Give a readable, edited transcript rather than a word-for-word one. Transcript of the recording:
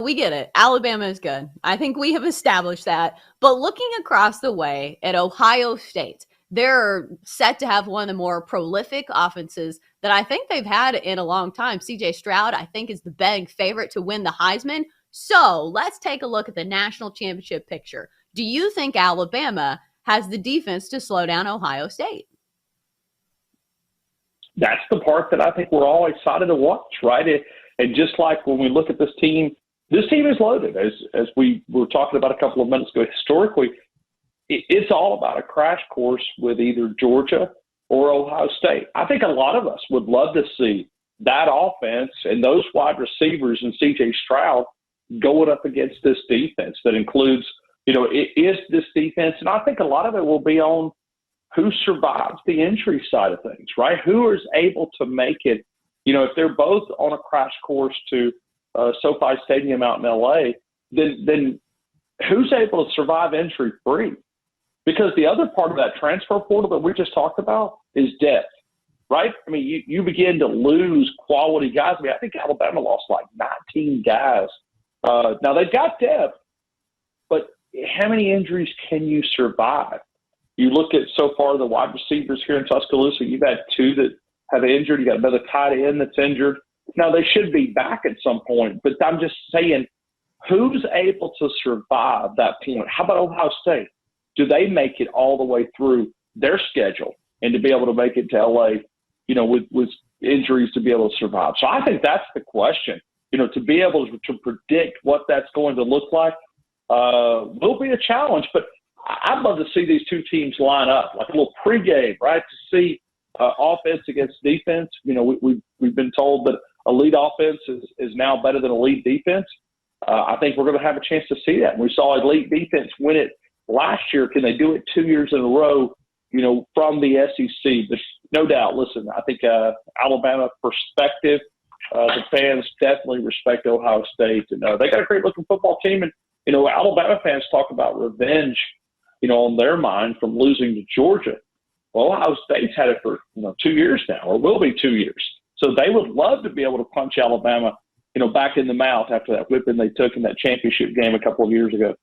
we get it. Alabama is good. I think we have established that. But looking across the way at Ohio State, they're set to have one of the more prolific offenses that I think they've had in a long time. CJ Stroud, I think, is the betting favorite to win the Heisman. So let's take a look at the national championship picture. Do you think Alabama has the defense to slow down Ohio State? That's the part that I think we're all excited to watch, right? And just like when we look at this team is loaded. As we were talking about a couple of minutes ago, historically, it's all about a crash course with either Georgia or Ohio State. I think a lot of us would love to see that offense and those wide receivers and C.J. Stroud going up against this defense that includes, it is this defense. And I think a lot of it will be on who survives the injury side of things, right? Who is able to make it, if they're both on a crash course to SoFi Stadium out in L.A., then who's able to survive injury-free? Because the other part of that transfer portal that we just talked about is depth, right? I mean, you begin to lose quality guys. I mean, I think Alabama lost like 19 guys. Now, they've got depth, but how many injuries can you survive? You look at so far the wide receivers here in Tuscaloosa, you've had two that have injured. You got another tight end that's injured. Now, they should be back at some point, but I'm just saying, who's able to survive that point? How about Ohio State? Do they make it all the way through their schedule and to be able to make it to L.A., with injuries to be able to survive? So I think that's the question. To be able to predict what that's going to look like will be a challenge. But I'd love to see these two teams line up, like a little pregame, right, to see offense against defense. We've been told that elite offense is now better than elite defense. I think we're going to have a chance to see that. We saw elite defense win it last year. Can they do it 2 years in a row, from the SEC? There's no doubt. Listen, I think Alabama perspective, the fans definitely respect Ohio State. And they got a great-looking football team. And, Alabama fans talk about revenge, on their mind from losing to Georgia. Well, Ohio State's had it for, 2 years now, or will be 2 years. So they would love to be able to punch Alabama, back in the mouth after that whipping they took in that championship game a couple of years ago.